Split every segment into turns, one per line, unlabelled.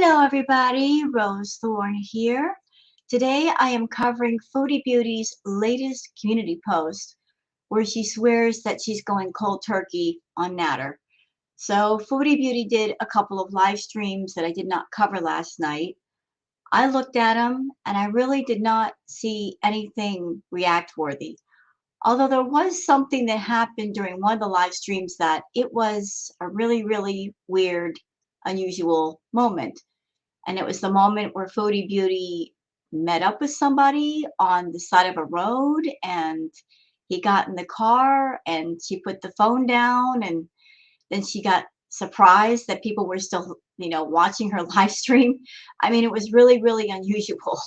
Hello everybody, Rose Thorne here. Today I am covering Foodie Beauty's latest community post where she swears that she's going cold turkey on Nadar. So Foodie Beauty did a couple of live streams that I did not cover last night. I looked at them and I really did not see anything react worthy. Although there was something that happened during one of the live streams that it was a really weird, unusual moment. And it was the moment where Foodie Beauty met up with somebody on the side of a road, and he got in the car and she put the phone down, and then she got surprised that people were still, watching her live stream. I mean, it was really unusual.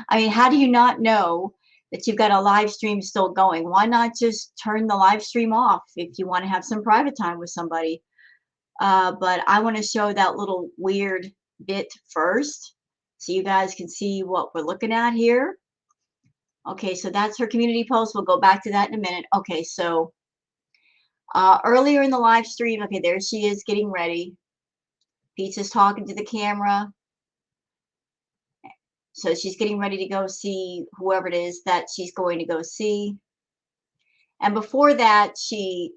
I mean, how do you not know that you've got a live stream still going? Why not just turn the live stream off if you want to have some private time with somebody? But I want to show that little weird bit first so you guys can see what we're looking at here. Okay, so that's her community post. We'll go back to that in a minute. Okay, so earlier in the live stream, okay, there she is getting ready. Pizza's talking to the camera. So she's getting ready to go see whoever it is that she's going to go see. And before that, she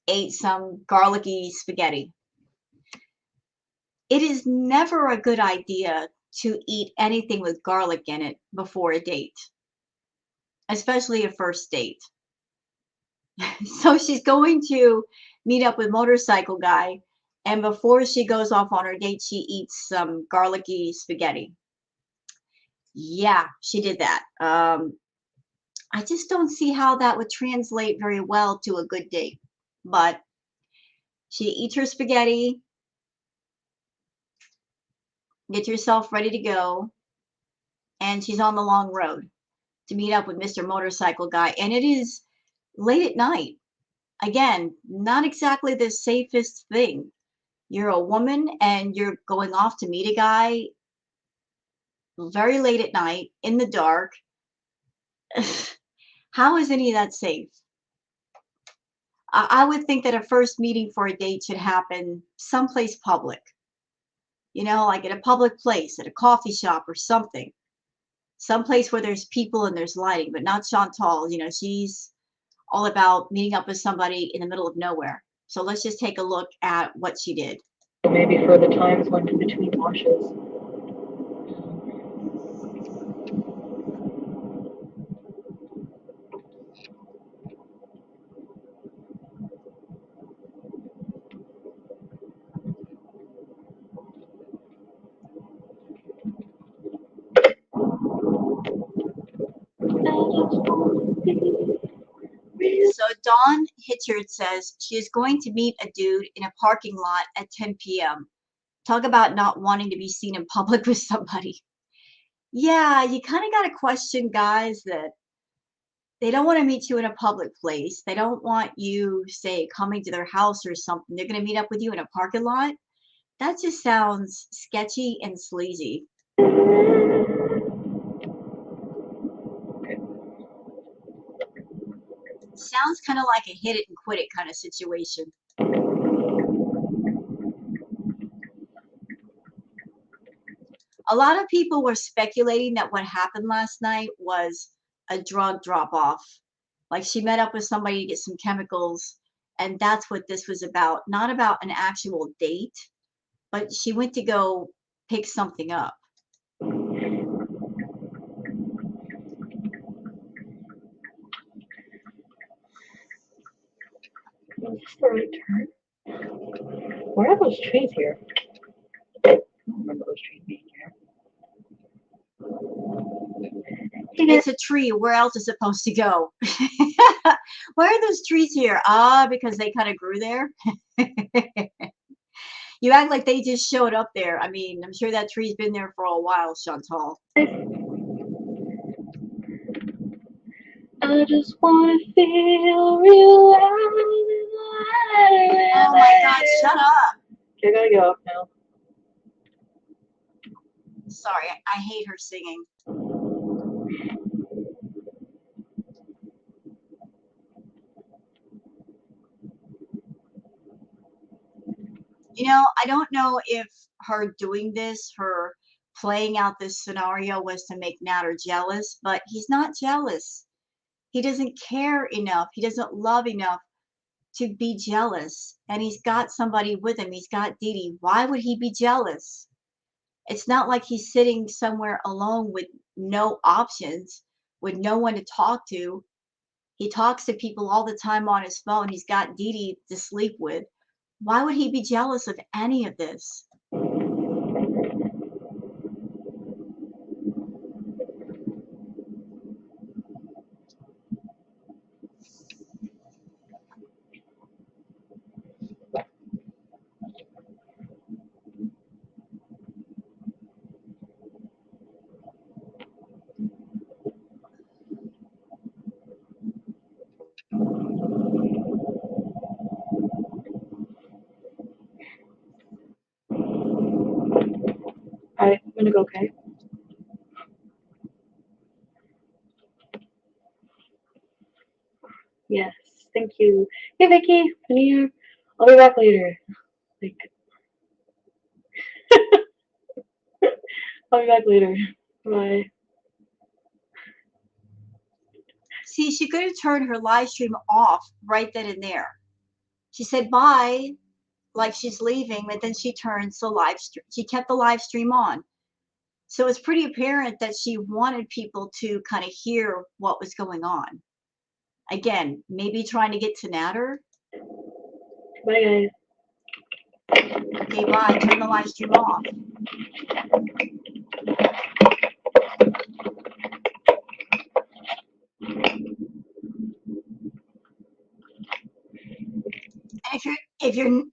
ate some garlicky spaghetti. It is never a good idea to eat anything with garlic in it before a date, especially a first date. So she's going to meet up with Motorcycle Guy, and before she goes off on her date, she eats some garlicky spaghetti. Yeah, she did that. I just don't see how that would translate very well to a good date, but she eats her spaghetti. Get yourself ready to go, and she's on the long road to meet up with Mr. Motorcycle Guy, and it is late at night. Again, not exactly the safest thing. You're a woman and you're going off to meet a guy very late at night in the dark. How is any of that safe? I would think that a first meeting for a date should happen someplace public, like at a public place, at a coffee shop or something. Someplace where there's people and there's lighting, but not Chantal. She's all about meeting up with somebody in the middle of nowhere. So let's just take a look at what she did.
Maybe for the times when in between washes.
So Dawn Hitchard says she is going to meet a dude in a parking lot at 10 p.m. Talk about not wanting to be seen in public with somebody. Yeah, you kind of got to question guys that they don't want to meet you in a public place. They don't want you, say, coming to their house or something. They're going to meet up with you in a parking lot. That just sounds sketchy and sleazy. Sounds kind of like a hit it and quit it kind of situation. A lot of people were speculating that what happened last night was a drug drop off. Like she met up with somebody to get some chemicals, and that's what this was about. Not about an actual date, but she went to go pick something up.
Is this the right turn? Where are those trees here? I don't remember those trees being here.
It's a tree. Where else is it supposed to go? Why are those trees here? Because they kind of grew there. You act like they just showed up there. I mean, I'm sure that tree's been there for a while, Chantal.
I just want to feel real alive.
Oh my God, shut up.
Okay, I gotta get off now.
Sorry, I hate her singing. I don't know if her doing this, her playing out this scenario was to make Nader jealous, but he's not jealous. He doesn't care enough. He doesn't love enough to be jealous. And he's got somebody with him. He's got Dee Dee. Why would he be jealous? It's not like he's sitting somewhere alone with no options, with no one to talk to. He talks to people all the time on his phone. He's got Dee Dee to sleep with. Why would he be jealous of any of this?
Alright, I'm gonna go, okay? Yes, thank you. Hey, Vicky, come here. I'll be back later. Like, I'll be back later. Bye.
See, she could have turned her live stream off right then and there. She said bye, like she's leaving, but then she turns the live stream. She kept the live stream on. So it's pretty apparent that she wanted people to kind of hear what was going on. Again, maybe trying to get to Nader.
Bye, guys.
Okay, bye. Turn the live stream off. And if you're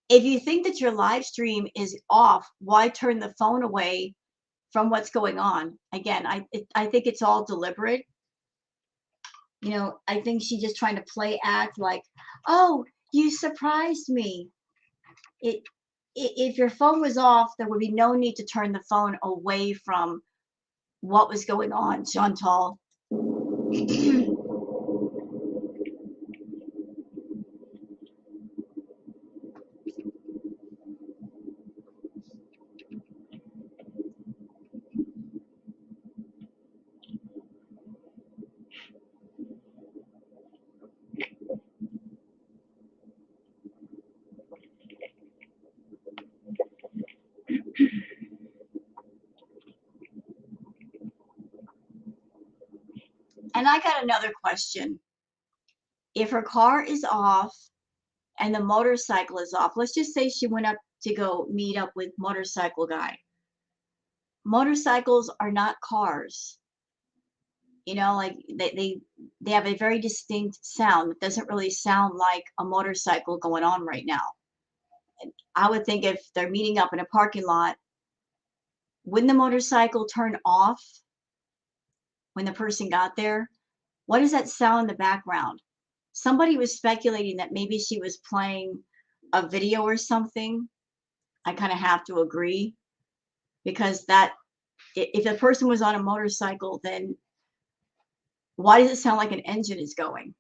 if you think that your live stream is off, why turn the phone away from what's going on? Again, I think it's all deliberate. I think she's just trying to play act like, oh, you surprised me. If your phone was off, there would be no need to turn the phone away from what was going on, Chantal. And I got another question. If her car is off and the motorcycle is off, let's just say she went up to go meet up with motorcycle guy. Motorcycles are not cars. Like they have a very distinct sound. It doesn't really sound like a motorcycle going on right now. I would think if they're meeting up in a parking lot, wouldn't the motorcycle turn off when the person got there? What does that sound in the background? Somebody was speculating that maybe she was playing a video or something. I kind of have to agree, because that if the person was on a motorcycle, then why does it sound like an engine is going?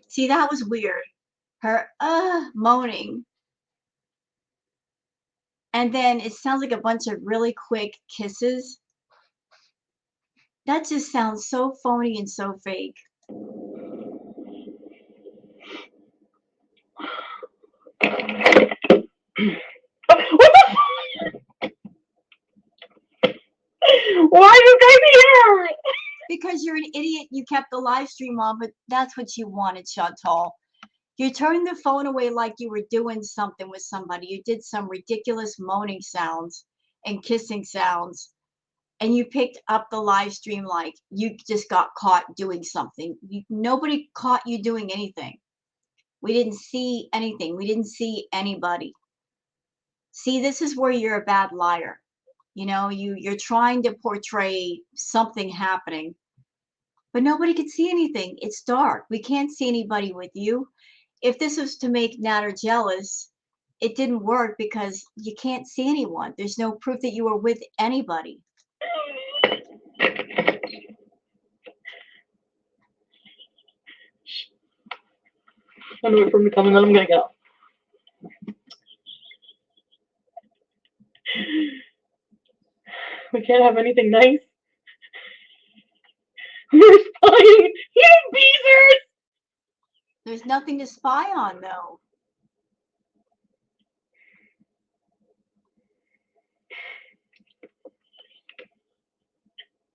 See, that was weird. Her moaning. And then it sounds like a bunch of really quick kisses. That just sounds so phony and so fake.
Why are you guys here?
Because you're an idiot. You kept the live stream on, but that's what you wanted, Chantal. You turned the phone away like you were doing something with somebody. You did some ridiculous moaning sounds and kissing sounds, and you picked up the live stream like you just got caught doing something. Nobody caught you doing anything. We didn't see anything. We didn't see anybody. See, this is where you're a bad liar. You're trying to portray something happening, but nobody could see anything. It's dark. We can't see anybody with you. If this was to make Natter jealous, it didn't work because you can't see anyone. There's no proof that you were with anybody.
I'm gonna wait for him to come and then I'm gonna get up. We can't have anything nice. We're spying. You beezers!
There's nothing to spy on, though.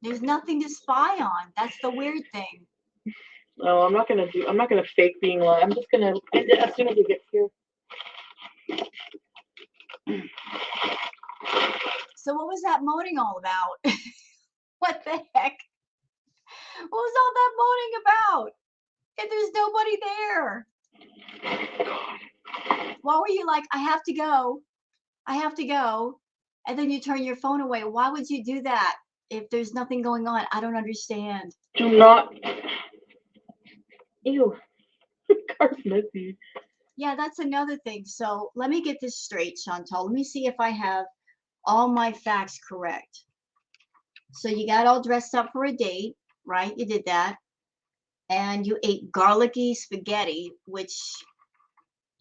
There's nothing to spy on. That's the weird thing.
No, I'm not gonna fake being live. I'm just gonna end it as soon as he gets here.
So what was that moaning all about? What the heck? What was all that moaning about? If there's nobody there. Why were you like, I have to go. I have to go. And then you turn your phone away. Why would you do that if there's nothing going on? I don't understand.
Do not. Ew. Car's messy.
Yeah, that's another thing. So let me get this straight, Chantal. Let me see if I have all my facts correct. So you got all dressed up for a date, right? You did that. And you ate garlicky spaghetti, which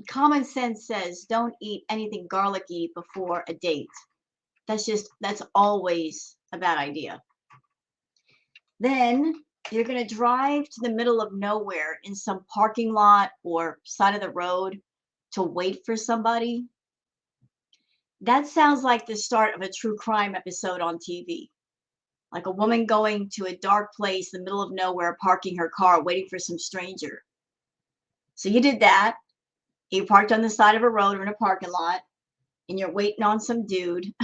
common sense says don't eat anything garlicky before a date. That's always a bad idea. Then you're going to drive to the middle of nowhere in some parking lot or side of the road to wait for somebody. That sounds like the start of a true crime episode on TV. Like a woman going to a dark place in the middle of nowhere, parking her car, waiting for some stranger. So you did that. You parked on the side of a road or in a parking lot, and you're waiting on some dude.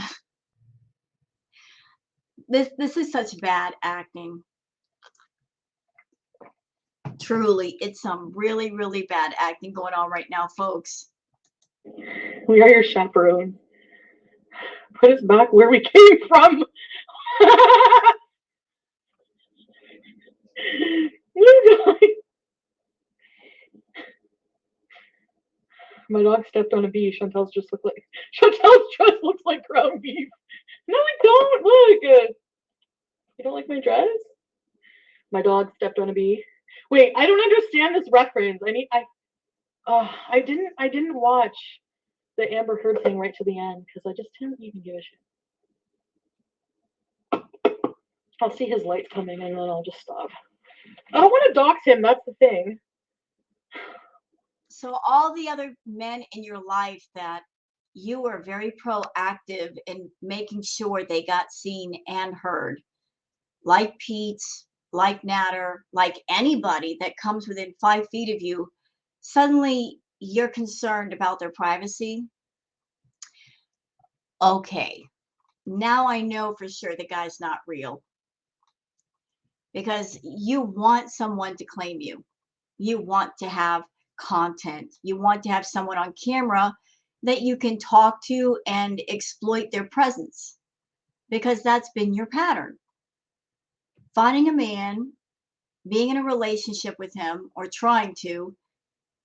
This is such bad acting. Truly, it's some really, really bad acting going on right now, folks.
We are your chaperones. Put us back where we came from. You guys. My dog stepped on a bee. Chantal's dress looks like ground beef. No, I don't. Look. You don't like my dress? My dog stepped on a bee. Wait, I don't understand this reference. I didn't watch the Amber Heard thing right to the end because I just didn't even give a shit. I'll see his lights coming and then I'll just stop. I don't want to dox him. That's the thing.
So all the other men in your life that you were very proactive in making sure they got seen and heard, like Pete's, like Natter, like anybody that comes within 5 feet of you, suddenly you're concerned about their privacy. Okay, now I know for sure the guy's not real. Because you want someone to claim you. You want to have content. You want to have someone on camera that you can talk to and exploit their presence. Because that's been your pattern. Finding a man, being in a relationship with him or trying to,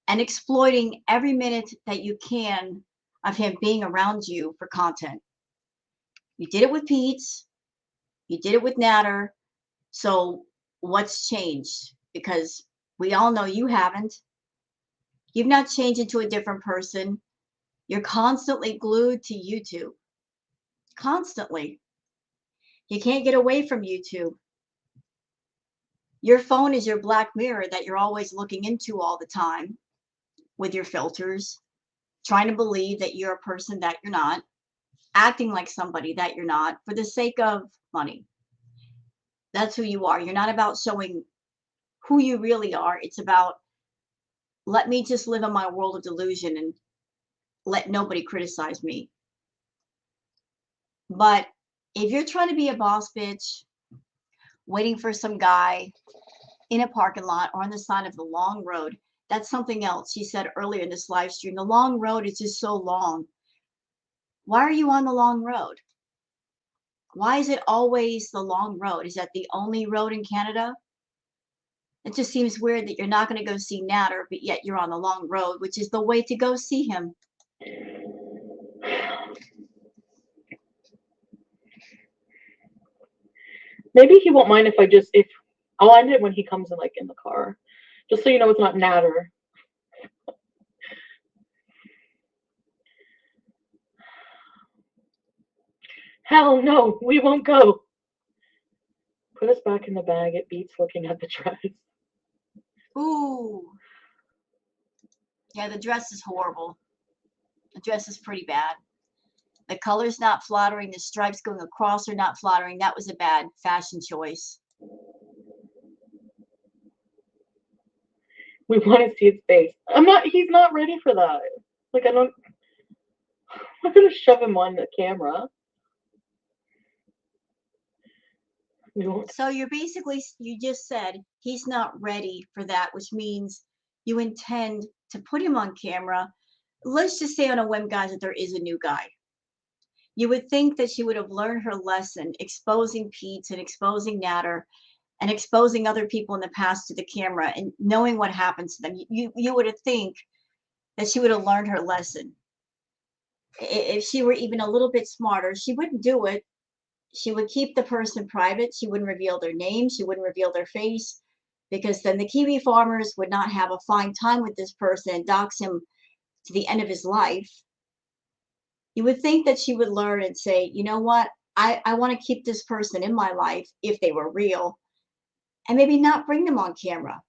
and exploiting every minute that you can of him being around you for content. You did it with Pete's. You did it with Natter. So what's changed? Because we all know you haven't. You've not changed into a different person. You're constantly glued to YouTube. Constantly. You can't get away from YouTube. Your phone is your black mirror that you're always looking into all the time with your filters, trying to believe that you're a person that you're not, acting like somebody that you're not for the sake of money. That's who you are. You're not about showing who you really are. It's about, let me just live in my world of delusion and let nobody criticize me. But if you're trying to be a boss bitch, waiting for some guy in a parking lot or on the side of the long road, that's something else. She said earlier in this live stream, the long road is just so long. Why are you on the long road? Why is it always the long road? Is that the only road in Canada? It just seems weird that you're not going to go see Natter, but yet you're on the long road, which is the way to go see him.
Maybe he won't mind if I'll end it when he comes in, like, in the car. Just so you know it's not Natter. Hell no, we won't go. Put us back in the bag. It beats looking at the dress.
Ooh. Yeah, the dress is horrible. The dress is pretty bad. The color's not flattering. The stripes going across are not flattering. That was a bad fashion choice.
We want to see his face. He's not ready for that. Like, I'm not going to shove him on the camera. No.
So you just said he's not ready for that, which means you intend to put him on camera. Let's just say on a whim, guys, that there is a new guy. You would think that she would have learned her lesson, exposing Pete and exposing Natter and exposing other people in the past to the camera and knowing what happens to them. You would have think that she would have learned her lesson. If she were even a little bit smarter, she wouldn't do it. She would keep the person private. She wouldn't reveal their name. She wouldn't reveal their face, because then the Kiwi farmers would not have a fine time with this person and dox him to the end of his life. You would think that she would learn and say, you know what? I want to keep this person in my life if they were real, and maybe not bring them on camera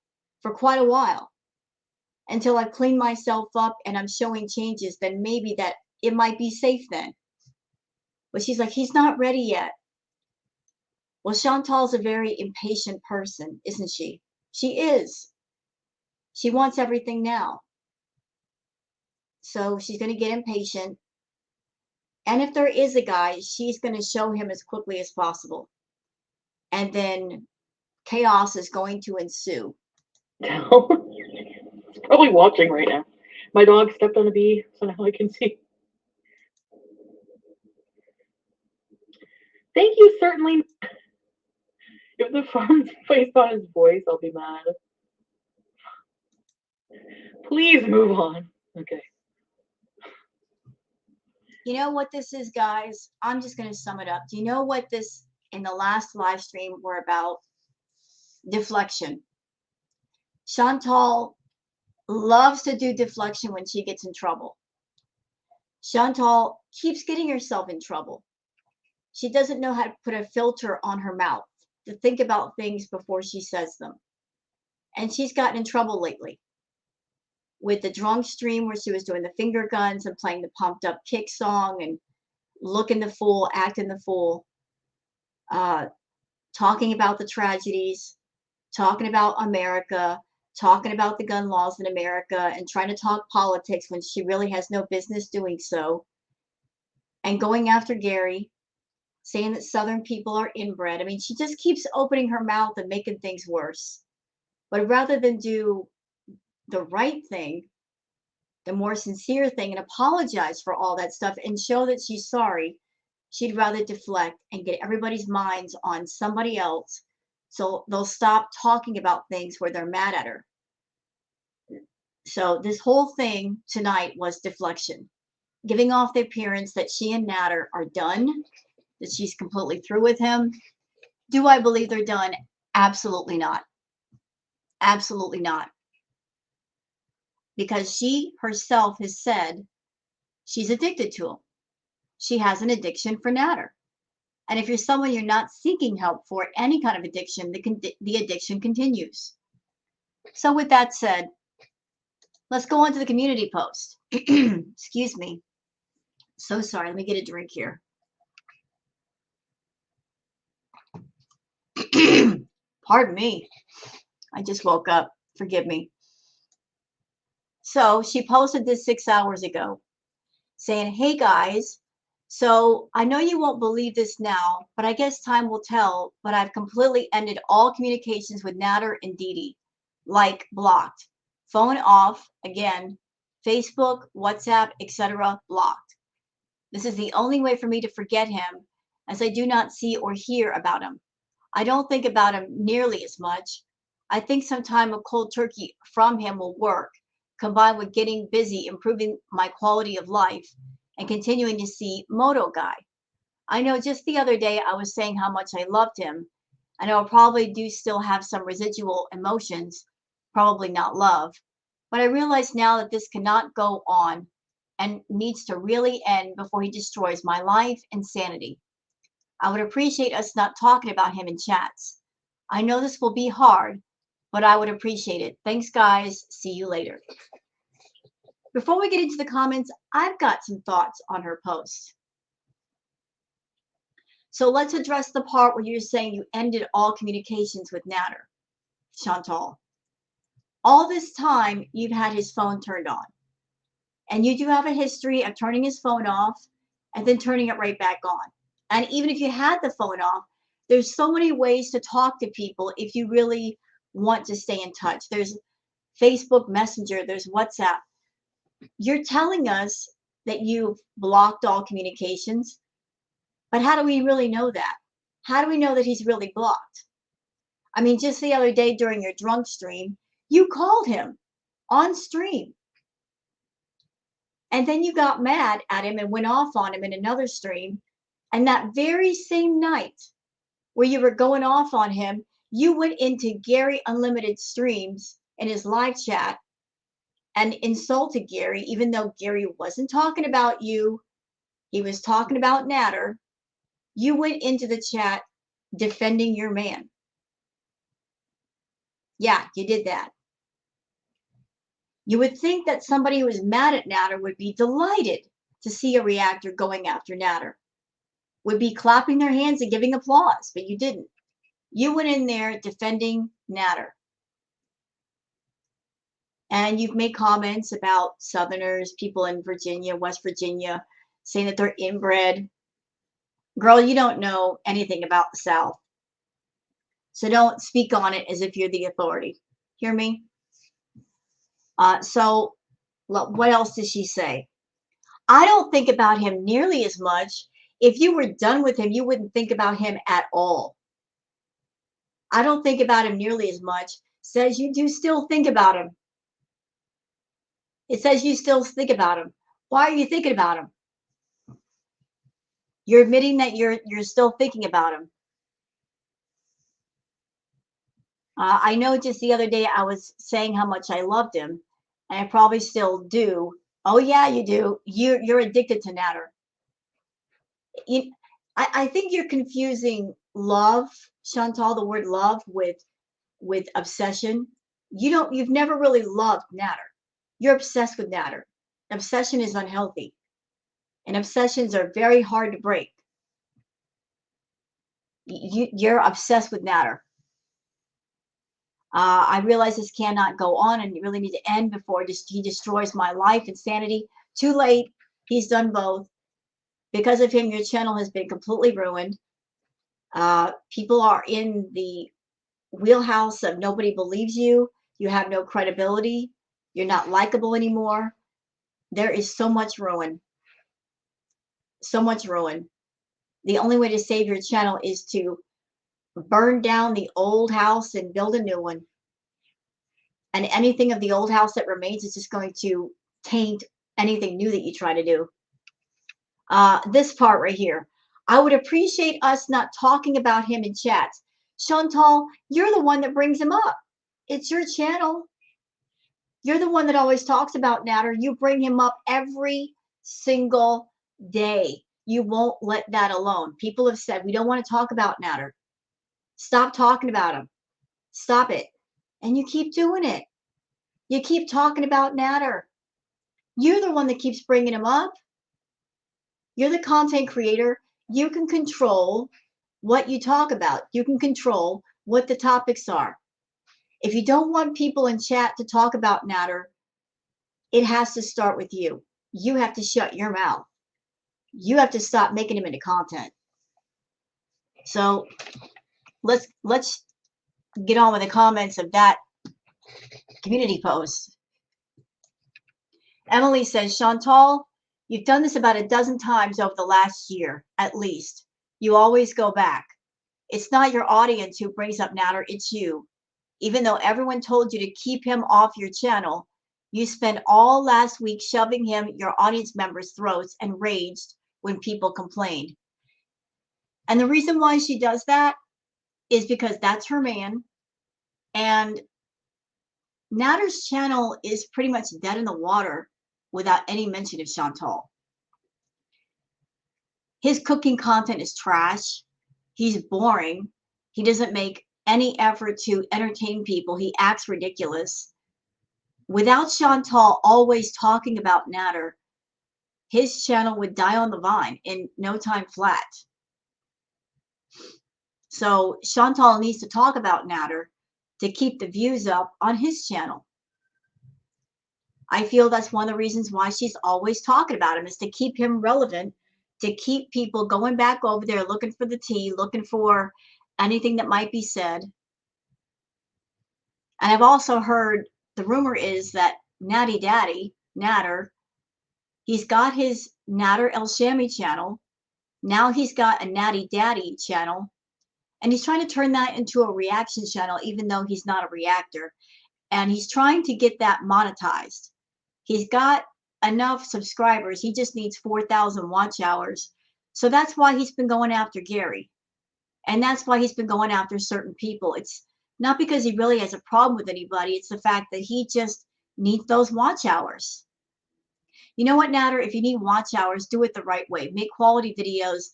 for quite a while until I've cleaned myself up and I'm showing changes. Then maybe that it might be safe then. But she's like, he's not ready yet. Well, Chantal's a very impatient person, isn't she? She is. She wants everything now. So she's going to get impatient. And if there is a guy, she's going to show him as quickly as possible. And then chaos is going to ensue.
No. He's probably watching right now. My dog stepped on a bee, so now I can see. Thank you, certainly. If the farm's based on his voice, I'll be mad. Please move on. Okay.
You know what this is, guys? I'm just going to sum it up. Do you know what this in the last live stream were about? Deflection. Chantal loves to do deflection when she gets in trouble. Chantal keeps getting herself in trouble. She doesn't know how to put a filter on her mouth to think about things before she says them. And she's gotten in trouble lately with the drunk stream where she was doing the finger guns and playing the pumped up kick song and looking the fool, acting the fool, talking about the tragedies, talking about America, talking about the gun laws in America, and trying to talk politics when she really has no business doing so, and going after Gary, saying that Southern people are inbred. I mean, she just keeps opening her mouth and making things worse. But rather than do the right thing, the more sincere thing, and apologize for all that stuff and show that she's sorry, she'd rather deflect and get everybody's minds on somebody else so they'll stop talking about things where they're mad at her. So this whole thing tonight was deflection, giving off the appearance that she and Natter are done, that she's completely through with him. Do I believe they're done? Absolutely not. Absolutely not. Because she herself has said she's addicted to him. She has an addiction for Natter. And if you're someone you're not seeking help for any kind of addiction, the addiction continues. So with that said, let's go on to the community post. Excuse me. So sorry. Let me get a drink here. Pardon me. I just woke up. Forgive me. So she posted this 6 hours ago saying, hey guys, so I know you won't believe this now, but I guess time will tell, but I've completely ended all communications with Natter and Didi, like blocked, phone off, again, Facebook, WhatsApp, etc. blocked. This is the only way for me to forget him, as I do not see or hear about him. I don't think about him nearly as much. I think some time of cold turkey from him will work, combined with getting busy, improving my quality of life, and continuing to see Moto guy. I know just the other day I was saying how much I loved him, and I'll probably do still have some residual emotions, probably not love. But I realize now that this cannot go on and needs to really end before he destroys my life and sanity. I would appreciate us not talking about him in chats. I know this will be hard, but I would appreciate it. Thanks, guys. See you later. Before we get into the comments, I've got some thoughts on her post. So let's address the part where you're saying you ended all communications with Nadar, Chantal. All this time, you've had his phone turned on. And you do have a history of turning his phone off and then turning it right back on. And even if you had the phone off, there's so many ways to talk to people if you really want to stay in touch. There's Facebook Messenger, there's WhatsApp. You're telling us that you've blocked all communications, but how do we really know that? How do we know that he's really blocked? I mean, just the other day during your drunk stream, you called him on stream. And then you got mad at him and went off on him in another stream. And that very same night where you were going off on him, you went into Gary Unlimited streams in his live chat and insulted Gary, even though Gary wasn't talking about you. He was talking about Nadar. You went into the chat defending your man. Yeah, you did that. You would think that somebody who was mad at Nadar would be delighted to see a reactor going after Nadar, would be clapping their hands and giving applause, but you didn't. You went in there defending Nadar. And you've made comments about Southerners, people in Virginia, West Virginia, saying that they're inbred. Girl, you don't know anything about the South. So don't speak on it as if you're the authority. Hear me? So what else did she say? I don't think about him nearly as much. If you were done with him, you wouldn't think about him at all. I don't think about him nearly as much. Says you do still think about him. It says you still think about him. Why are you thinking about him? You're admitting that you're still thinking about him. I know just the other day I was saying how much I loved him, and I probably still do. Oh yeah, you do. You're addicted to Nadar. I think you're confusing love, Chantal, the word love with obsession. You've never really loved Nadar. You're obsessed with Nadar. Obsession is unhealthy, and obsessions are very hard to break. You're obsessed with Nadar. I realize this cannot go on, and you really need to end before he destroys my life and sanity. Too late. He's done both. Because of him, your channel has been completely ruined. People are in the wheelhouse of nobody believes you. You have no credibility. You're not likable anymore. There is so much ruin. So much ruin. The only way to save your channel is to burn down the old house and build a new one. And anything of the old house that remains is just going to taint anything new that you try to do. This part right here. I would appreciate us not talking about him in chats. Chantal, you're the one that brings him up. It's your channel. You're the one that always talks about Nadar. You bring him up every single day. You won't let that alone. People have said, we don't want to talk about Nadar. Stop talking about him. Stop it. And you keep doing it. You keep talking about Nadar. You're the one that keeps bringing him up. You're the content creator. You can control what you talk about. You can control what the topics are. If you don't want people in chat to talk about Nadar, it has to start with you. You have to shut your mouth. You have to stop making him into content. So let's get on with the comments of that community post. Emily says, Chantal, you've done this about a dozen times over the last year, at least. You always go back. It's not your audience who brings up Nadar, it's you. Even though everyone told you to keep him off your channel, you spent all last week shoving him your audience members' throats and raged when people complained. And the reason why she does that is because that's her man. And Nadar's channel is pretty much dead in the water without any mention of Chantal. His cooking content is trash. He's boring. He doesn't make any effort to entertain people. He acts ridiculous. Without Chantal always talking about Nadar, his channel would die on the vine in no time flat. So Chantal needs to talk about Nadar to keep the views up on his channel. I feel that's one of the reasons why she's always talking about him, is to keep him relevant, to keep people going back over there looking for the tea, looking for anything that might be said. And I've also heard, the rumor is that Natty Daddy, Nadar, he's got his Nadar El Shami channel. Now he's got a Natty Daddy channel. And he's trying to turn that into a reaction channel, even though he's not a reactor. And he's trying to get that monetized. He's got enough subscribers. He just needs 4,000 watch hours. So that's why he's been going after Gary. And that's why he's been going after certain people. It's not because he really has a problem with anybody. It's the fact that he just needs those watch hours. You know what, Nadar? If you need watch hours, do it the right way. Make quality videos.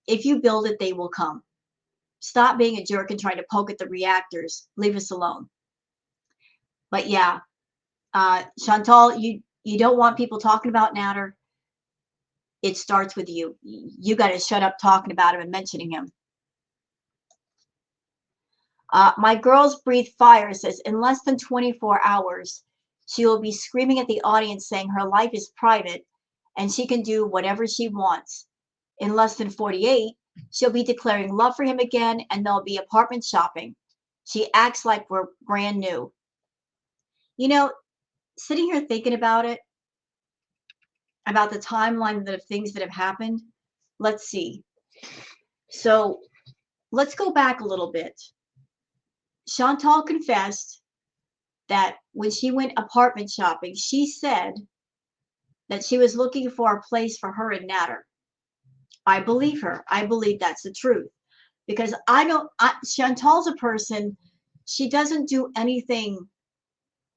If you build it, they will come. Stop being a jerk and trying to poke at the reactors. Leave us alone. But yeah, Chantal, you don't want people talking about Nadar. It starts with you. You got to shut up talking about him and mentioning him. My girls breathe fire says in less than 24 hours, she will be screaming at the audience saying her life is private and she can do whatever she wants. In less than 48, she'll be declaring love for him again and there'll be apartment shopping. She acts like we're brand new. You know, sitting here thinking about it, about the timeline of things that have happened, let's see. So let's go back a little bit. Chantal confessed that when she went apartment shopping, she said that she was looking for a place for her and Nadar. I believe her. I believe that's the truth. Because Chantal's a person, she doesn't do anything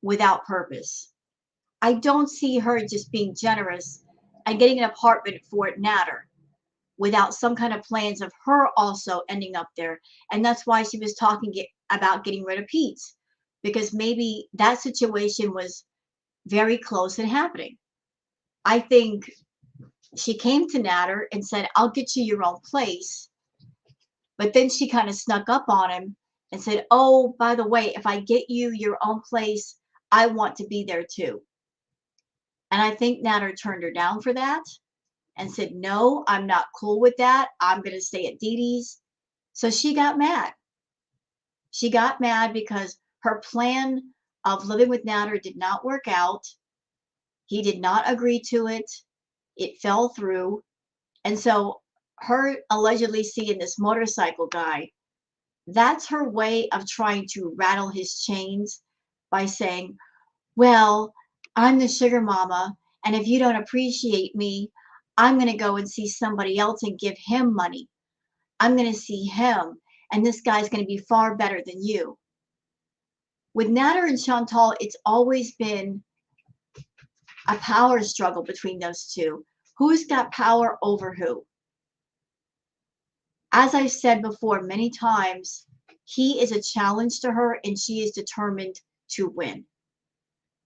without purpose. I don't see her just being generous and getting an apartment for Nadar without some kind of plans of her also ending up there. And that's why she was talking about getting rid of Pete, because maybe that situation was very close and happening. I think she came to Nadar and said, I'll get you your own place. But then she kind of snuck up on him and said, oh, by the way, if I get you your own place, I want to be there too. And I think Nadar turned her down for that and said, no, I'm not cool with that. I'm going to stay at Dee Dee's. So she got mad. She got mad because her plan of living with Nadar did not work out. He did not agree to it. It fell through. And so her allegedly seeing this motorcycle guy, that's her way of trying to rattle his chains by saying, well, I'm the sugar mama, and if you don't appreciate me, I'm going to go and see somebody else and give him money. I'm going to see him, and this guy's going to be far better than you. With Nadar and Chantal, it's always been a power struggle between those two. Who's got power over who? As I've said before many times, he is a challenge to her and she is determined to win.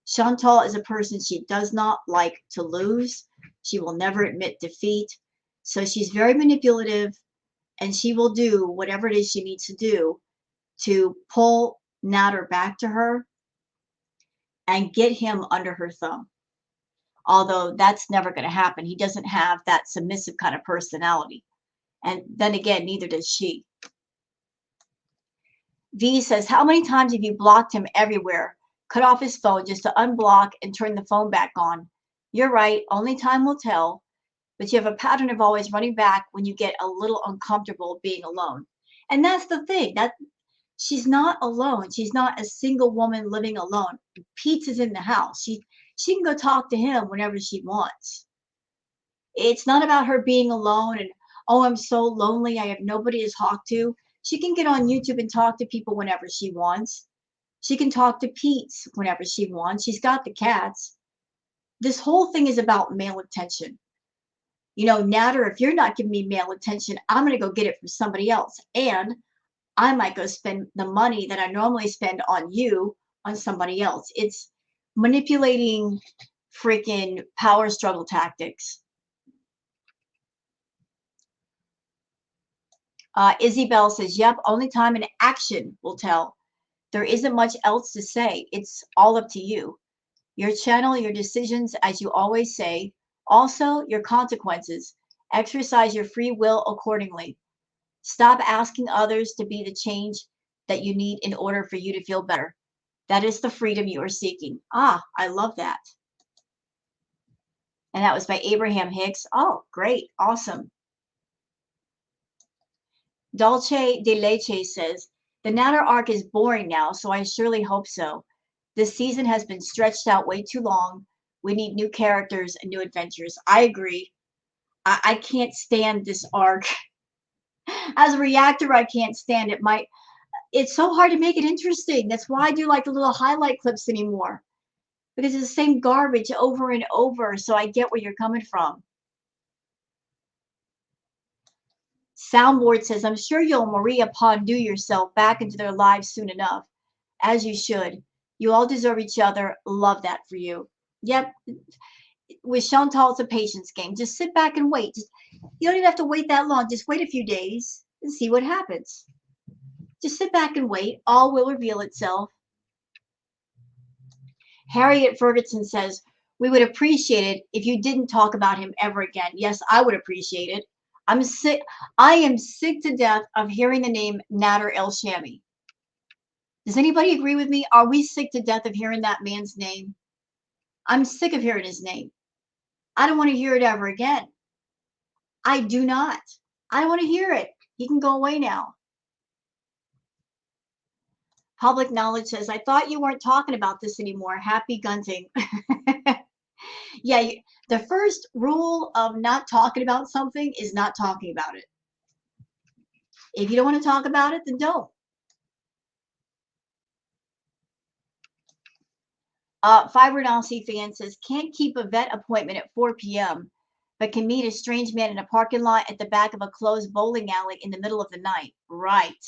Chantal is a person, she does not like to lose. She will never admit defeat. So she's very manipulative and she will do whatever it is she needs to do to pull Nadar back to her and get him under her thumb. Although that's never going to happen. He doesn't have that submissive kind of personality. And then again, neither does she. V says, how many times have you blocked him everywhere? Cut off his phone just to unblock and turn the phone back on. You're right. Only time will tell. But you have a pattern of always running back when you get a little uncomfortable being alone. And that's the thing. That She's not alone. She's not a single woman living alone. Pete's is in the house. She can go talk to him whenever she wants. It's not about her being alone and, oh, I'm so lonely. I have nobody to talk to. She can get on YouTube and talk to people whenever she wants. She can talk to Pete's whenever she wants. She's got the cats. This whole thing is about male attention. You know, Natter, if you're not giving me male attention, I'm going to go get it from somebody else. And I might go spend the money that I normally spend on you on somebody else. It's manipulating freaking power struggle tactics. Izzy Bell says, yep, only time and action will tell. There isn't much else to say. It's all up to you. Your channel, your decisions, as you always say. Also, your consequences. Exercise your free will accordingly. Stop asking others to be the change that you need in order for you to feel better. That is the freedom you are seeking. Ah, I love that. And that was by Abraham Hicks. Oh, great. Awesome. Dolce de Leche says, the Natter arc is boring now, so I surely hope so. This season has been stretched out way too long. We need new characters and new adventures. I agree. I can't stand this arc. As a reactor, I can't stand it. It's so hard to make it interesting. That's why I do like the little highlight clips anymore. Because it's the same garbage over and over, so I get where you're coming from. Soundboard says, I'm sure you'll Maria Pondu yourself back into their lives soon enough. As you should. You all deserve each other. Love that for you. Yep. With Chantal, it's a patience game. Just sit back and wait. You don't even have to wait that long. Just wait a few days and see what happens. Just sit back and wait. All will reveal itself. Harriet Ferguson says, we would appreciate it if you didn't talk about him ever again. Yes, I would appreciate it. I'm sick. I am sick to death of hearing the name Nader El Shami. Does anybody agree with me? Are we sick to death of hearing that man's name? I'm sick of hearing his name. I don't want to hear it ever again. I do not. I don't want to hear it. He can go away now. Public Knowledge says, I thought you weren't talking about this anymore. Happy gunting. Yeah, the first rule of not talking about something is not talking about it. If you don't want to talk about it, then don't. Fiber Nazi fan says, can't keep a vet appointment at 4 p.m., but can meet a strange man in a parking lot at the back of a closed bowling alley in the middle of the night. Right.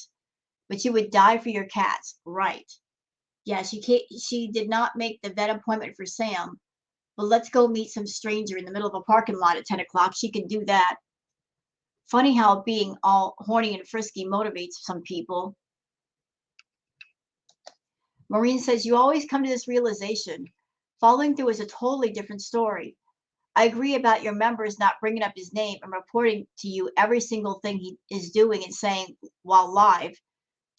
But you would die for your cats. Right. Yeah, she did not make the vet appointment for Sam. But let's go meet some stranger in the middle of a parking lot at 10 o'clock. She can do that. Funny how being all horny and frisky motivates some people. Maureen says, you always come to this realization. Following through is a totally different story. I agree about your members not bringing up his name and reporting to you every single thing he is doing and saying while live.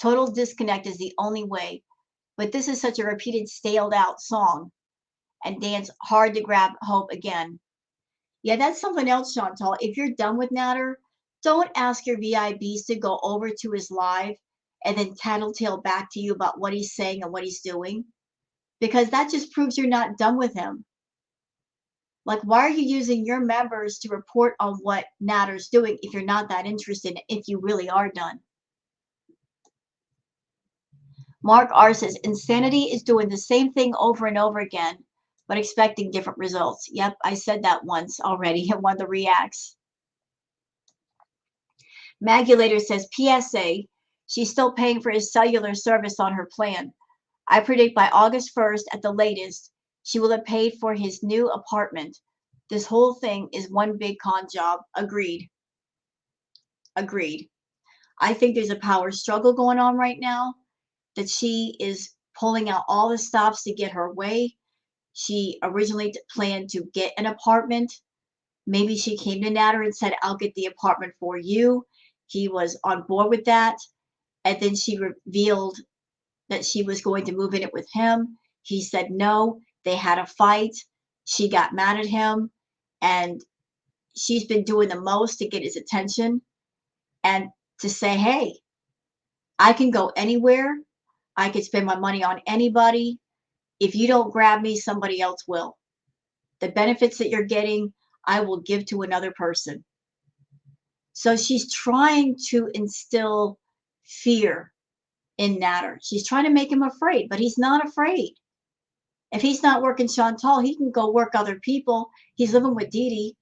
Total disconnect is the only way. But this is such a repeated, staled out song. And Dan's hard to grab hope again. Yeah, that's something else, Chantal. If you're done with Nader, don't ask your VIBs to go over to his live and then tattletale back to you about what he's saying and what he's doing. Because that just proves you're not done with him. Like, why are you using your members to report on what Nader's doing if you're not that interested, if you really are done? Mark R says, insanity is doing the same thing over and over again, but expecting different results. Yep, I said that once already in one of the reacts. Maggie later says, PSA, she's still paying for his cellular service on her plan. I predict by August 1st at the latest, she will have paid for his new apartment. This whole thing is one big con job. Agreed. Agreed. I think there's a power struggle going on right now, that she is pulling out all the stops to get her way. She originally planned to get an apartment. Maybe she came to Nader and said, I'll get the apartment for you. He was on board with that. And then she revealed that she was going to move in it with him. He said no. They had a fight. She got mad at him. And she's been doing the most to get his attention and to say, hey, I can go anywhere. I could spend my money on anybody. If you don't grab me, somebody else will. The benefits that you're getting, I will give to another person. So she's trying to instill fear in Nadar. She's trying to make him afraid, but he's not afraid. If he's not working Chantal, he can go work other people. He's living with Dee Dee.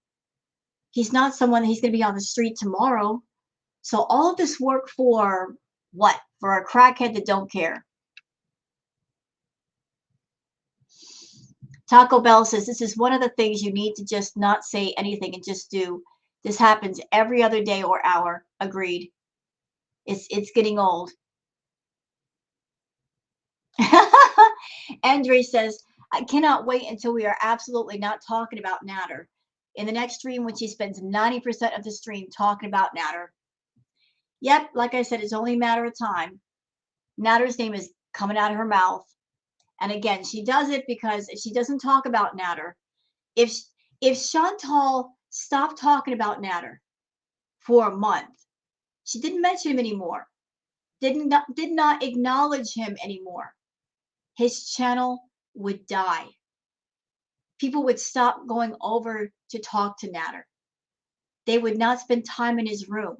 He's not someone that he's going to be on the street tomorrow. So all of this work for what? For a crackhead that don't care. Taco Bell says this is one of the things you need to just not say anything and just do. This happens every other day or hour. Agreed. It's getting old. Andre says, I cannot wait until we are absolutely not talking about Nadar. In the next stream, when she spends 90% of the stream talking about Nadar. Yep, like I said, it's only a matter of time. Nadar's name is coming out of her mouth. And again, she does it because if she doesn't talk about Nadar, if Chantal stopped talking about Nadar for a month, she didn't mention him anymore, did not acknowledge him anymore, his channel would die. People would stop going over to talk to Nadar. They would not spend time in his room.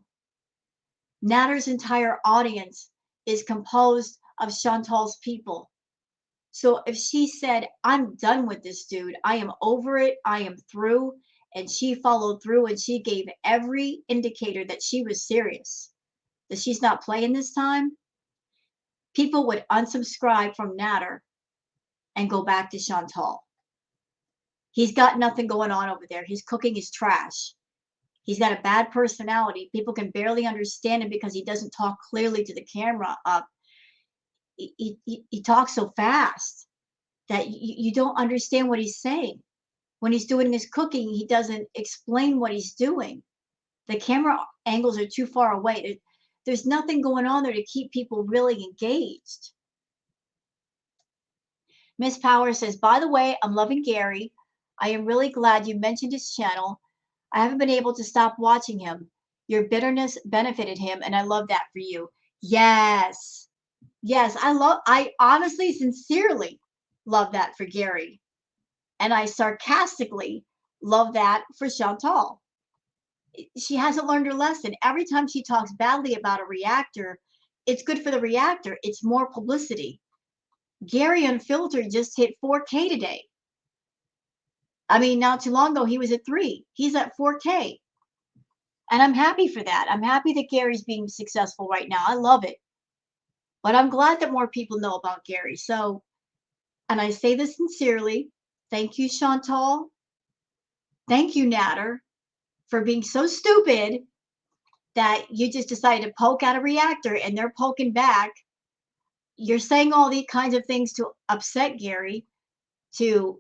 Nadar's entire audience is composed of Chantal's people. So if she said, I'm done with this dude, I am over it, I am through, and she followed through and she gave every indicator that she was serious, that she's not playing this time, people would unsubscribe from Nadar and go back to Chantal. He's got nothing going on over there. His cooking is trash. He's got a bad personality. People can barely understand him because he doesn't talk clearly to the camera. He talks so fast that you don't understand what he's saying. When he's doing his cooking, he doesn't explain what he's doing. The camera angles are too far away. There's nothing going on there to keep people really engaged. Miss Power says, by the way, I'm loving Gary. I am really glad you mentioned his channel. I haven't been able to stop watching him. Your bitterness benefited him, and I love that for you. Yes. Yes, I honestly, sincerely love that for Gary. And I sarcastically love that for Chantal. She hasn't learned her lesson. Every time she talks badly about a reactor, it's good for the reactor. It's more publicity. Gary Unfiltered just hit 4K today. I mean, not too long ago, he was at 3. He's at 4K. And I'm happy for that. I'm happy that Gary's being successful right now. I love it. But I'm glad that more people know about Gary. So, and I say this sincerely, thank you, Chantal. Thank you, Nadar, for being so stupid that you just decided to poke at a reactor and they're poking back. You're saying all these kinds of things to upset Gary, to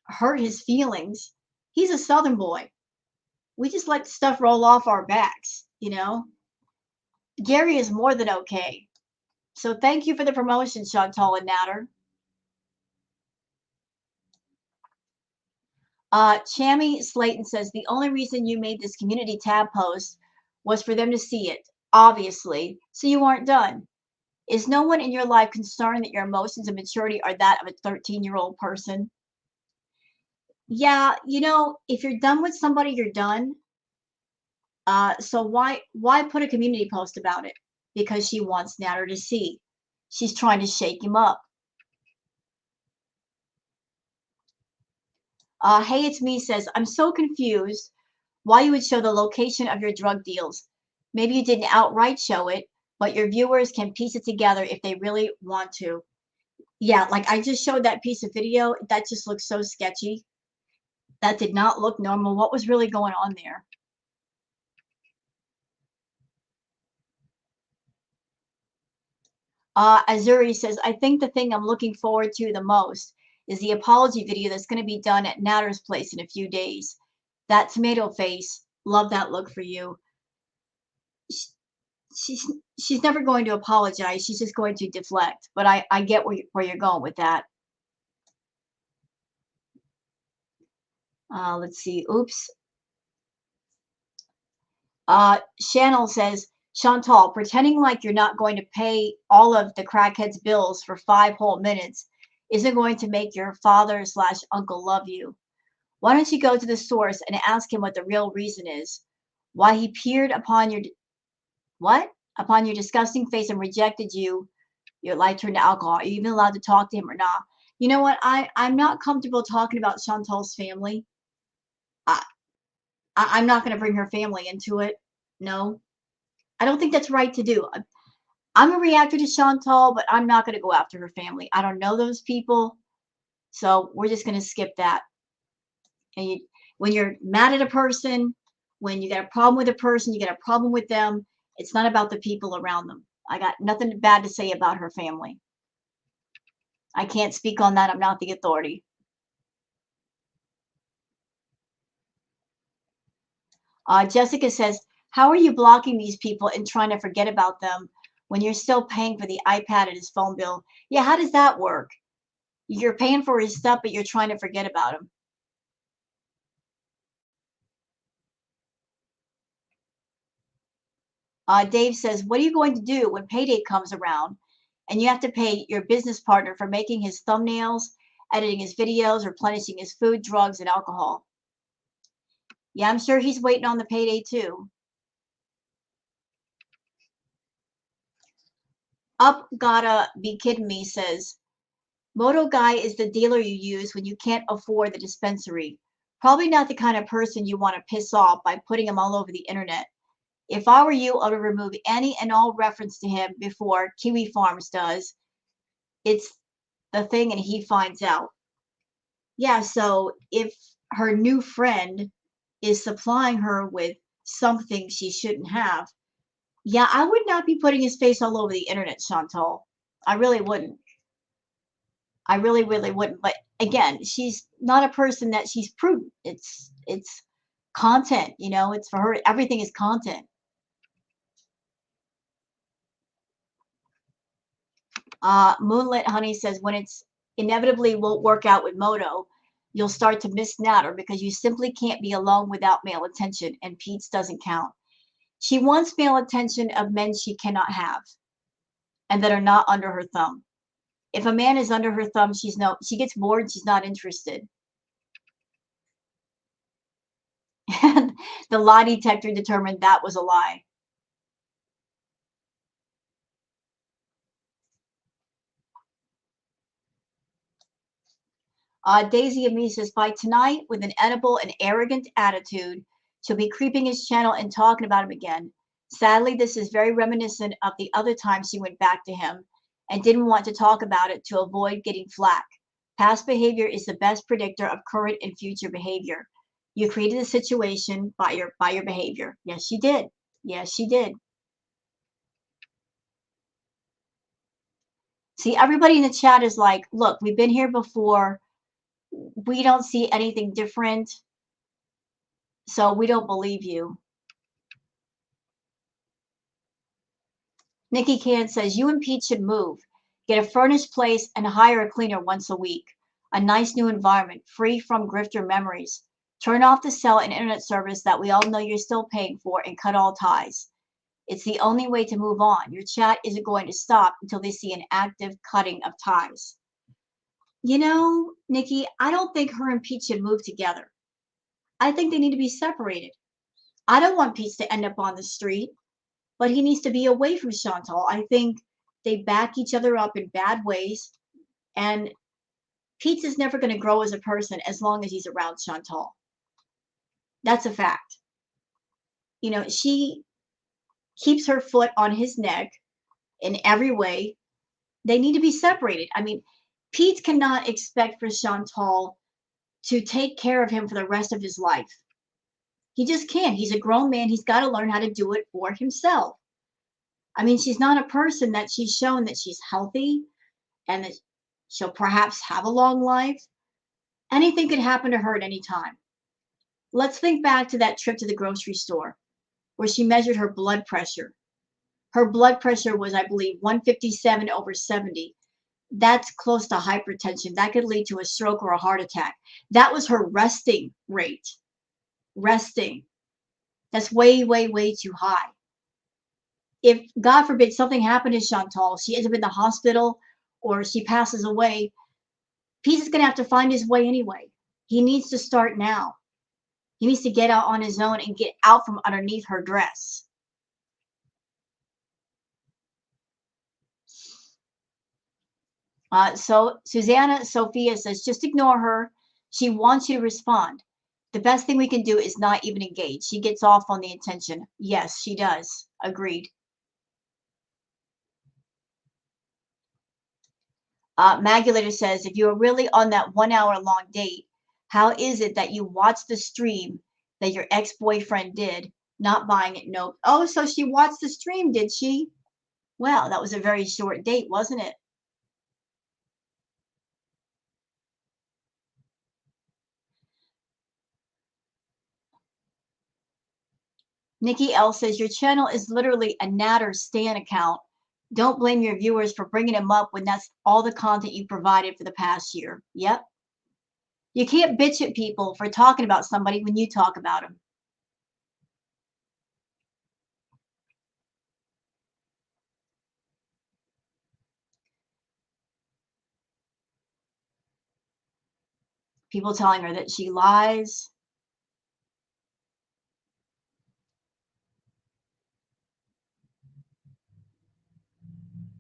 hurt his feelings. He's a Southern boy. We just let stuff roll off our backs, you know? Gary is more than okay. So thank you for the promotion, Chantal and Nadar. Chammy Slayton says, the only reason you made this community tab post was for them to see it, obviously, so you aren't done. Is no one in your life concerned that your emotions and maturity are that of a 13-year-old person? Yeah, you know, if you're done with somebody, you're done. So why put a community post about it? Because she wants Nadar to see. She's trying to shake him up. Hey, it's me says, I'm so confused why you would show the location of your drug deals. Maybe you didn't outright show it, but your viewers can piece it together if they really want to. Yeah, like I just showed that piece of video. That just looks so sketchy. That did not look normal. What was really going on there? Azuri says, I think the thing I'm looking forward to the most is the apology video that's going to be done at Nadar's place in a few days. That tomato face, love that look for you. She's never going to apologize. She's just going to deflect. But I get where you're going with that. Let's see. Oops. Chantal says, Chantal, pretending like you're not going to pay all of the crackhead's bills for 5 whole minutes isn't going to make your father slash uncle love you. Why don't you go to the source and ask him what the real reason is? Why he peered upon your what? Upon your disgusting face and rejected you. Your life turned to alcohol. Are you even allowed to talk to him or not? You know what? I'm not comfortable talking about Chantal's family. I, I'm not going to bring her family into it. No, I don't think that's right to do. I'm a reactor to Chantal, but I'm not going to go after her family. I don't know those people, so we're just going to skip that. And when you're mad at a person, when you got a problem with a person, you get a problem with them. It's not about the people around them. I got nothing bad to say about her family. I can't speak on that. I'm not the authority. Jessica says, how are you blocking these people and trying to forget about them when you're still paying for the iPad and his phone bill? Yeah, how does that work? You're paying for his stuff, but you're trying to forget about him. Dave says, what are you going to do when payday comes around and you have to pay your business partner for making his thumbnails, editing his videos, replenishing his food, drugs, and alcohol? Yeah, I'm sure he's waiting on the payday too. Up Gotta Be Kidding Me says, Moto guy is the dealer you use when you can't afford the dispensary. Probably not the kind of person you want to piss off by putting him all over the internet. If I were you, I would remove any and all reference to him before Kiwi Farms does. It's the thing and he finds out. Yeah, so if her new friend is supplying her with something she shouldn't have, yeah, I would not be putting his face all over the internet, Chantal. I really wouldn't. I really, really wouldn't. But again, she's not a person that she's prudent. It's content, you know, it's for her, everything is content. Moonlit Honey says when it's inevitably won't work out with Moto, you'll start to miss Natter because you simply can't be alone without male attention, and Pete's doesn't count. She wants male attention of men she cannot have and that are not under her thumb. If a man is under her thumb, she gets bored, she's not interested. And the lie detector determined that was a lie. Daisy Ami says, by tonight, with an edible and arrogant attitude, she'll be creeping his channel and talking about him again. Sadly, this is very reminiscent of the other time she went back to him and didn't want to talk about it to avoid getting flack. Past behavior is the best predictor of current and future behavior. You created a situation by your behavior. Yes, she did. Yes, she did. See, everybody in the chat is like, look, we've been here before. We don't see anything different. So we don't believe you. Nikki Can says, you and Pete should move. Get a furnished place and hire a cleaner once a week. A nice new environment, free from grifter memories. Turn off the cell and internet service that we all know you're still paying for and cut all ties. It's the only way to move on. Your chat isn't going to stop until they see an active cutting of ties. You know, Nikki, I don't think her and Pete should move together. I think they need to be separated. I don't want Pete to end up on the street, but he needs to be away from Chantal. I think they back each other up in bad ways, and Pete is never going to grow as a person as long as he's around Chantal. That's a fact. You know, she keeps her foot on his neck in every way. They need to be separated. I mean, Pete cannot expect for Chantal to take care of him for the rest of his life. He just can't. He's a grown man. He's got to learn how to do it for himself. I mean, she's not a person that she's shown that she's healthy and that she'll perhaps have a long life. Anything could happen to her at any time. Let's think back to that trip to the grocery store where she measured her blood pressure. Her blood pressure was, I believe, 157 over 70. That's close to hypertension. That could lead to a stroke or a heart attack. That was her resting rate. Resting. That's way, way, way too high. if God forbid something happened to Chantal, she ends up in the hospital or she passes away, Pete is going to have to find his way anyway. He needs to start now. He needs to get out on his own and get out from underneath her dress. So SuzanneSylvia says, just ignore her. She wants you to respond. The best thing we can do is not even engage. She gets off on the attention. Yes, she does. Agreed. Maggie later says, if you are really on that 1 hour long date, how is it that you watched the stream that your ex-boyfriend did, not buying it? Nope. Oh, so she watched the stream, did she? Well, that was a very short date, wasn't it? NikkiL says, your channel is literally a Nadar Stan account. Don't blame your viewers for bringing him up when that's all the content you provided for the past year. Yep. You can't bitch at people for talking about somebody when you talk about them. People telling her that she lies.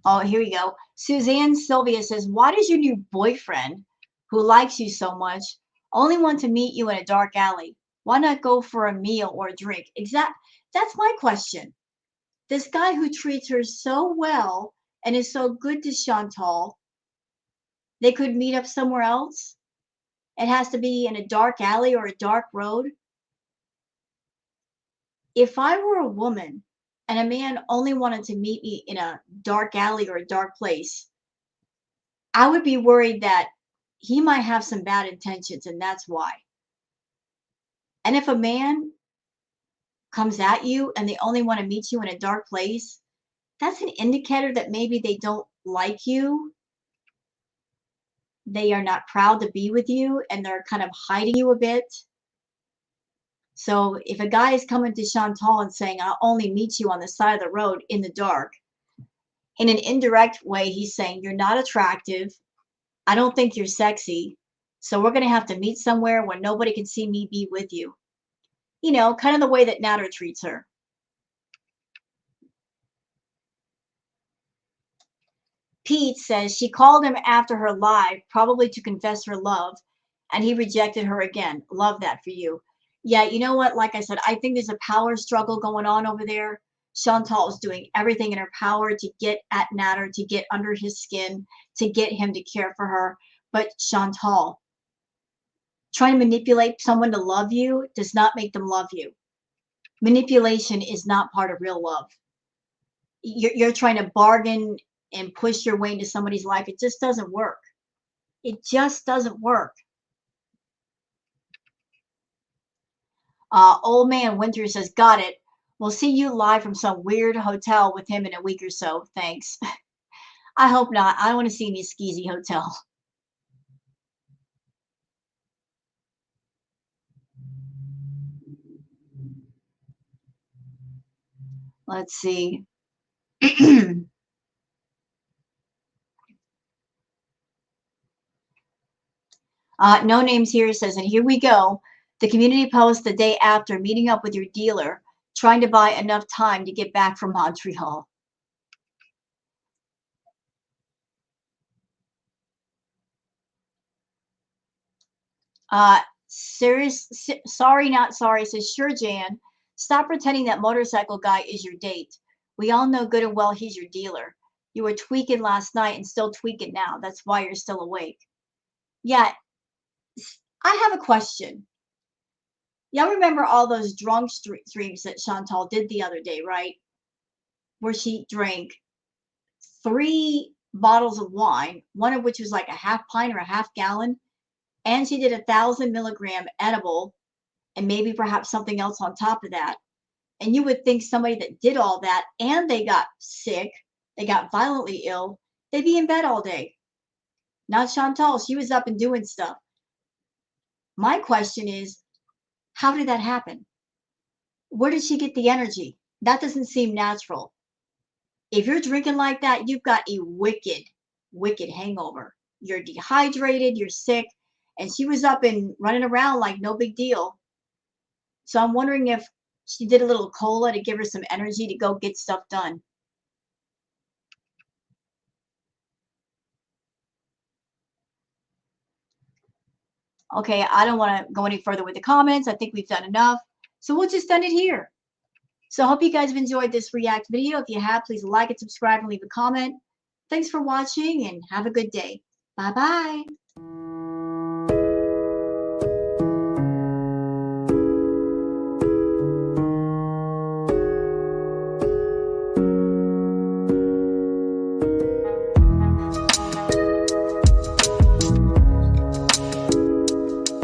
Oh, here we go. SuzanneSylvia says, why does your new boyfriend, who likes you so much, only want to meet you in a dark alley? Why not go for a meal or a drink? That's my question. This guy who treats her so well and is so good to Chantal, they could meet up somewhere else? It has to be in a dark alley or a dark road? If I were a woman and a man only wanted to meet me in a dark alley or a dark place, I would be worried that he might have some bad intentions, and that's why. And if a man comes at you and they only want to meet you in a dark place, that's an indicator that maybe they don't like you. They are not proud to be with you and they're kind of hiding you a bit. So if a guy is coming to Chantal and saying, I'll only meet you on the side of the road in the dark, in an indirect way, he's saying, you're not attractive. I don't think you're sexy. So we're going to have to meet somewhere where nobody can see me be with you. You know, kind of the way that Nadar treats her. Pete says she called him after her live, probably to confess her love, and he rejected her again. Love that for you. Yeah, you know what? Like I said, I think there's a power struggle going on over there. Chantal is doing everything in her power to get at Nadar, to get under his skin, to get him to care for her. But Chantal, trying to manipulate someone to love you does not make them love you. Manipulation is not part of real love. You're trying to bargain and push your way into somebody's life. It just doesn't work. It just doesn't work. Old man Winter says, got it. We'll see you live from some weird hotel with him in a week or so. Thanks. I hope not. I don't want to see any skeezy hotel. Let's see. No names here says, and here we go. The community post the day after meeting up with your dealer, trying to buy enough time to get back from Montreal. Sorry, not sorry, says, sure, Jan. Stop pretending that motorcycle guy is your date. We all know good and well he's your dealer. You were tweaking last night and still tweaking now. That's why you're still awake. Yeah, I have a question. Y'all remember all those drunk streams that Chantal did the other day, right? Where she drank 3 bottles of wine, one of which was like a half pint or a half gallon, and she did 1,000 milligram edible and maybe perhaps something else on top of that. And you would think somebody that did all that and they got sick, they got violently ill, they'd be in bed all day. Not Chantal. She was up and doing stuff. My question is, how did that happen? Where did she get the energy? That doesn't seem natural. If you're drinking like that, you've got a wicked, wicked hangover. You're dehydrated, you're sick, and she was up and running around like no big deal. So I'm wondering if she did a little cola to give her some energy to go get stuff done. Okay, I don't want to go any further with the comments. I think we've done enough. So we'll just end it here. So I hope you guys have enjoyed this React video. If you have, please like and subscribe and leave a comment. Thanks for watching and have a good day. Bye-bye.